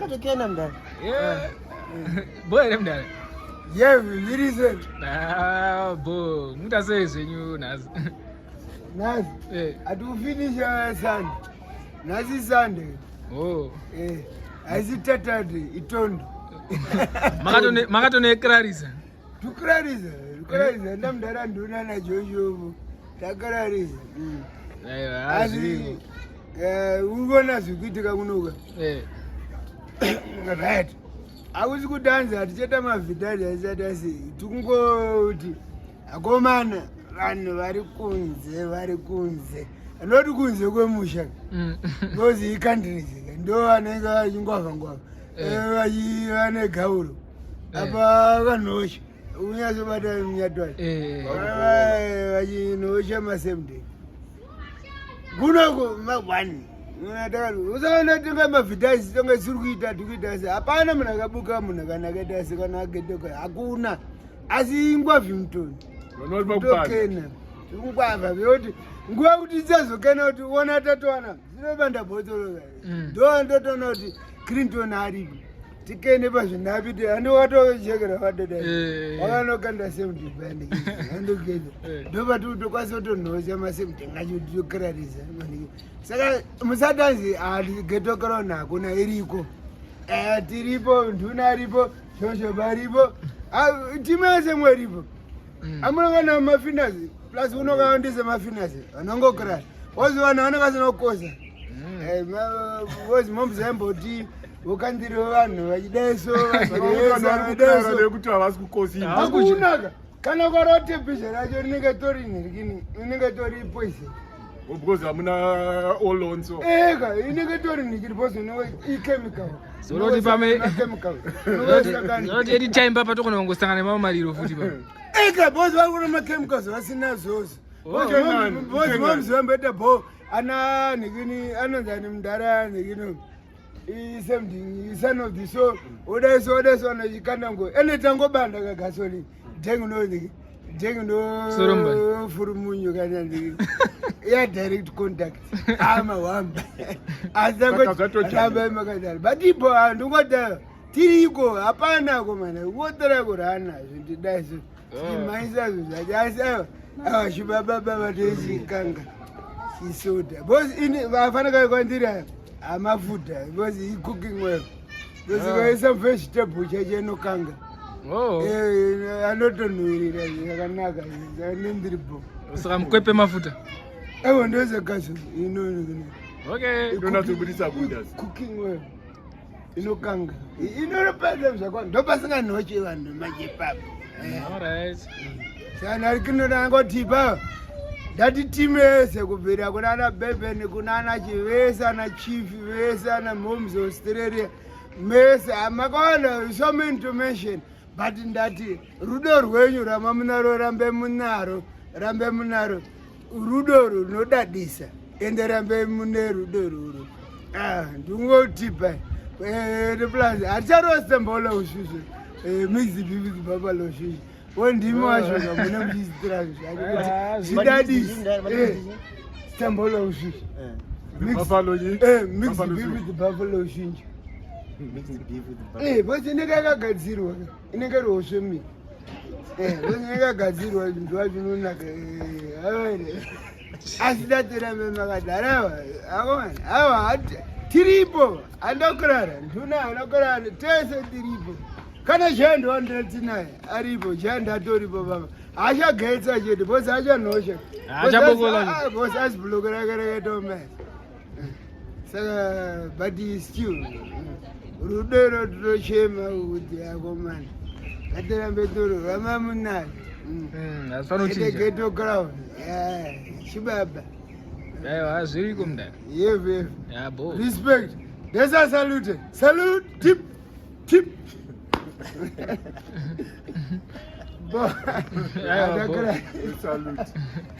Yakatokea mdani. Boy mdani. Yeah, listen. Bo, muda sasa nyu nazi. Nazi. Atu finish Sunday. Nazi Sunday. Oh. Azithathathe itondo. Makatone clarisa. Tukrarisa ndamdara nduna na Jojo. Takrarisa. Azvi. Ungona zvikuitika kunoka. Right. Akusi kudanza aticheta mavhidhari asati asi tikungoti akomana vanhu vari kunze anoti kunze kwemusha ngozi ikandirizika ndo vanenge vachingwavha vane gauro apa vanhosha unyazobata munyatwacho vachinhosha masemday kunoko magwani usaona tinga mavhidhaisi tonge siri kuita tikuita asi hapana munhu akabuka munhu kana akaita asi kana agetoka hakuna asi ingwavhi mutoni tokena tikungwavha vekuti nguva kuti isazokena kuti ona tatowana zinobanda bhotoro ndotoona kuti Clinton aripo tikene pazvinapiti andowatochekera vadada wakanokanda semudhibandi andogeza ndopatitokwanisa kutonhosha masemudhangachitokirarisa saka musatanzi getokirona hakuna iriko tiripo nduna aripo shoshoba aripo timu yese mweripo amunongana mafinasi plus unokaondisa mafinasi anongokirara wozi vanhu vanokasinokosa wozi mombuzaimboti ukandiriwo vanhu vachidaiso kuti havasi kukosi akunaka kana kwarotepisha racho rinenge tori poison because hamuna olonso eka inenge tori nikiri poison ichemical zoloti pame zoloti edichaimba patokona kungosangana nemamwe mariro futi pa eka bosi vari kuna machemicals vasina zvose bosi mamuzivamboita bo ana nikini anonzani mundara nikini something son of the so odaiso anachikanda ngo ene tangobanda kagasoli dengo furumunyu kana ndi ya direct contact ama wamba azakotamba makadari but ipo andukota tiriko hapana komana wotara kurana zvindidaiso timaisa zvajasa shubaba vatezikanga isoda boss ini vafanaka kwandira amafuta because cooking well some vegetable chachenokanga anotonhuirira zvakanaka anendiripo saka mukwepe mafuta evo ndozakazo inonatsobudisa buda cooking well inokanga inoropeza zvakwana ndopasinganhoche vanhu majepapo saka arikinonangotipa ndati timu yese kubvira kuna ana Beben kuna ana Chivesa ana Chief Vesa ana Moms Australia mese makaona so many to mention but ndati rudo rwenyu ramamunaro rambe munaro rudo runodadisa ende rambe mune rudo ruro ndingotipa plus haticharoste mbola ushushu mizipi baba ushushu wondimi washoka mune muchizitira zvidadisi stambola ushishi mixed beef with buffalo shinji bose inenge yakagadzirwa inenge rosve mi bose inenge yakagadzirwa zvinhu zvazvinonaka asi datirambe makadharawa awa tiripo andokurara nduna anokurara tese tiripo kana chendo andetinaye aripo chendo atoripo baba achagetsa chete bosi achanhosha bosi azibhulokerekereketomai saka but still rudero tutochema kuti akomana ngatirambe toro vamamunayo geto crown chibaba zviriko mudari yev respect desa salute tip Salute.